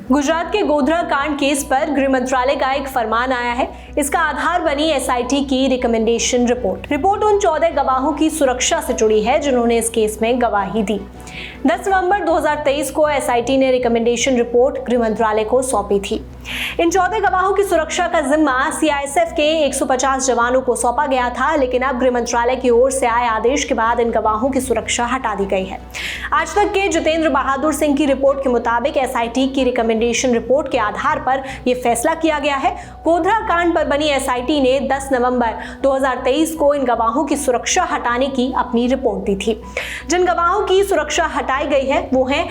गुजरात के गोधरा कांड केस पर गृह मंत्रालय का एक फरमान आया है। इसका आधार बनी एसआईटी की रिकमेंडेशन रिपोर्ट उन 14 गवाहों की सुरक्षा से जुड़ी है जिन्होंने इस केस में गवाही दी। 10 नवंबर 2023 को एसआईटी ने रिकमेंडेशन रिपोर्ट गृह मंत्रालय को सौंपी थी। इन 14 गवाहों की सुरक्षा का जिम्मा सीआईएसएफ के 150 जवानों को सौंपा गया था, लेकिन अब गृह मंत्रालय की ओर से आए आदेश के बाद इन गवाहों की सुरक्षा हटा दी गई है। आज तक के जितेंद्र बहादुर सिंह की रिपोर्ट के मुताबिक एसआईटी की रिकमेंडेशन रिपोर्ट के आधार पर यह फैसला किया गया है। गोधरा कांड पर बनी एसआईटी ने 10 नवंबर 2023 को इन गवाहों की सुरक्षा हटाने की अपनी रिपोर्ट दी थी। जिन गवाहों की सुरक्षा हटाई गई है वो हैं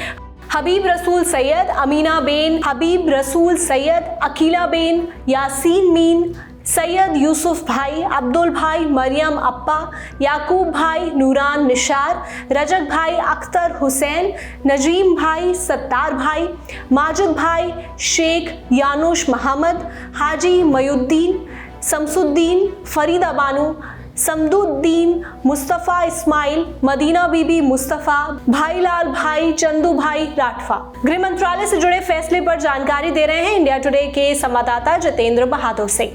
हबीब रसूल सैयद, अमीना बेन, हबीब रसूल सैयद, अकीला बेन, यासीन मीन, सैयद यूसुफ भाई, अब्दुल भाई, मरियम अप्पा, याकूब भाई, नूरान निशार, रजक भाई, अख्तर हुसैन, नजीम भाई, सत्तार भाई, माजिद भाई, शेख यानुश मोहम्मद, हाजी मयुद्दीन, शमसुद्दीन, फरीदा बानू, समदुद्दीन, मुस्तफ़ा इस्माइल, मदीना बीबी मुस्तफ़ा, भाईलाल भाई, चंदू भाई राठवा। गृह मंत्रालय से जुड़े फैसले पर जानकारी दे रहे हैं इंडिया टुडे के संवाददाता जितेंद्र बहादुर सिंह।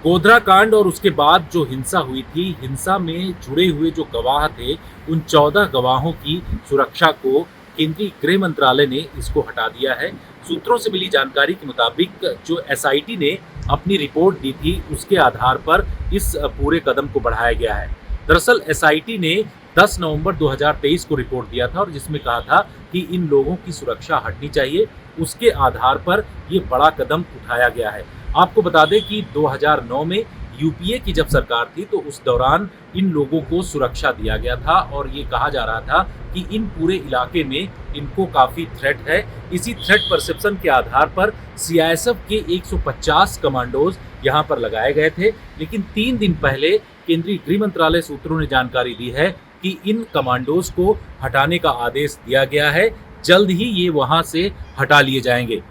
गोधरा कांड और उसके बाद जो हिंसा हुई थी, हिंसा में जुड़े हुए जो गवाह थे, उन 14 गवाहों की सुरक्षा को केंद्रीय गृह मंत्रालय ने इसको हटा दिया है। सूत्रों से मिली जानकारी के मुताबिक जो एसआईटी ने अपनी रिपोर्ट दी थी उसके आधार पर इस पूरे कदम को बढ़ाया गया है। दरअसल एसआईटी ने 10 नवंबर 2023 को रिपोर्ट दिया था और जिसमें कहा था कि इन लोगों की सुरक्षा हटनी चाहिए। उसके आधार पर ये बड़ा कदम उठाया गया है। आपको बता दें कि 2009 में यूपीए की जब सरकार थी तो उस दौरान इन लोगों को सुरक्षा दिया गया था और ये कहा जा रहा था कि इन पूरे इलाके में इनको काफ़ी थ्रेट है। इसी थ्रेट परसेप्शन के आधार पर सीआईएसएफ के 150 कमांडोज यहाँ पर लगाए गए थे, लेकिन 3 दिन पहले केंद्रीय गृह मंत्रालय सूत्रों ने जानकारी दी है कि इन कमांडोज को हटाने का आदेश दिया गया है। जल्द ही ये वहाँ से हटा लिए जाएंगे।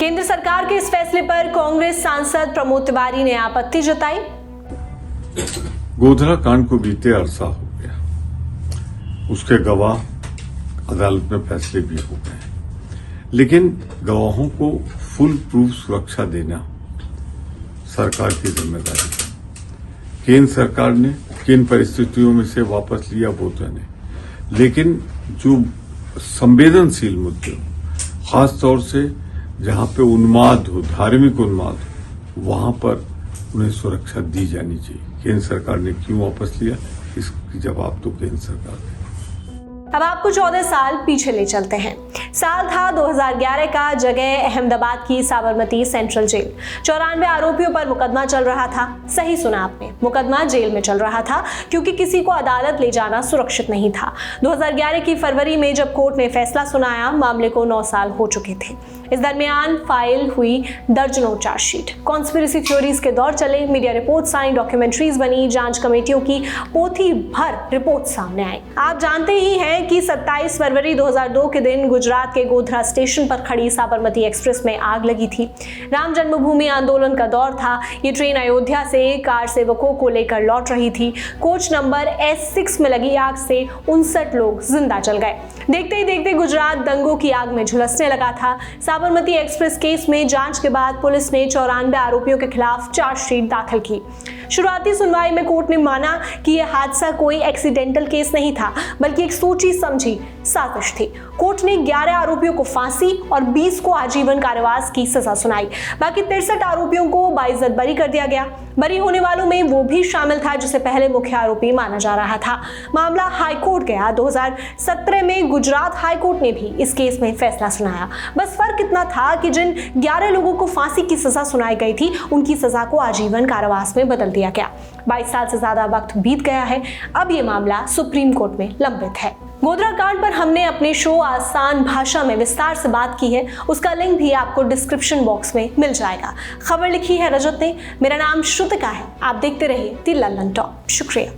केंद्र सरकार के इस फैसले पर कांग्रेस सांसद प्रमोद तिवारी ने आपत्ति जताई। गोधरा कांड को बीते अरसा हो गया, उसके गवाह अदालत में फैसले भी हो गए, लेकिन गवाहों को फुल प्रूफ सुरक्षा देना सरकार की जिम्मेदारी है। केंद्र सरकार ने किन परिस्थितियों में से वापस लिया वो तो नहीं, लेकिन जो संवेदनशील मुद्दे हो, खास तौर से जहां पे उन्माद हो, धार्मिक उन्माद हो, वहां पर उन्हें सुरक्षा दी जानी चाहिए। केंद्र सरकार ने क्यों वापस लिया, इसकी जवाब तो केंद्र सरकार दे। अब आपको 14 साल पीछे ले चलते हैं। साल था 2011 का, जगह अहमदाबाद की साबरमती सेंट्रल जेल। 94 आरोपियों पर मुकदमा चल रहा था। सही सुना आपने, मुकदमा जेल में चल रहा था क्योंकि किसी को अदालत ले जाना सुरक्षित नहीं था। 2011 की फरवरी में जब कोर्ट ने फैसला सुनाया, मामले को 9 साल हो चुके थे। इस दरमियान फाइल हुई दर्जनों चार्जशीट, कॉन्स्पिरेसी थ्योरीज के दौर चले, मीडिया रिपोर्ट्स आई, डॉक्यूमेंट्रीज बनी, जांच कमेटियों की पोथी भर रिपोर्ट सामने आई। आप जानते ही हैं कि 27 फरवरी 2002 के दिन गुजरात के गोधरा स्टेशन पर खड़ी साबरमती एक्सप्रेस में आग लगी थी। राम जन्मभूमि आंदोलन का दौर था। ये ट्रेन अयोध्या से कार सेवकों को लेकर लौट रही थी। कोच नंबर S6 में लगी आग से 59 लोग जिंदा जल गए। देखते ही देखते गुजरात दंगों की आग में झुलसने लगा था। साबरमती एक्सप्रेस केस में जांच के बाद पुलिस ने 94 आरोपियों के खिलाफ चार्जशीट दाखिल की। शुरुआती सुनवाई में कोर्ट ने माना कि यह हादसा कोई एक्सीडेंटल केस नहीं था, बल्कि एक सोची समझी साजिश थी। कोर्ट ने 11 आरोपियों को फांसी और 20 को आजीवन कारावास की सजा सुनाई। बाकी 63 आरोपियों को बाइज्जत बरी कर दिया गया। बरी होने वालों में वो भी शामिल था जिसे पहले मुख्य आरोपी माना जा रहा था। मामला हाईकोर्ट गया। 2017 में गुजरात हाईकोर्ट ने भी इस केस में फैसला सुनाया। बस फर्क इतना था कि जिन 11 लोगों को फांसी की सजा सुनाई गई थी, उनकी सजा को आजीवन कारावास में बदल दिया गया। 22 साल से ज्यादा वक्त बीत गया है। अब ये मामला सुप्रीम कोर्ट में लंबित है। गोधरा कांड पर हमने अपने शो आसान भाषा में विस्तार से बात की है, उसका लिंक भी आपको डिस्क्रिप्शन बॉक्स में मिल जाएगा। खबर लिखी है रजत ने, मेरा नाम श्रुतिका है। आप देखते रहिए दी लंदन टॉप। शुक्रिया।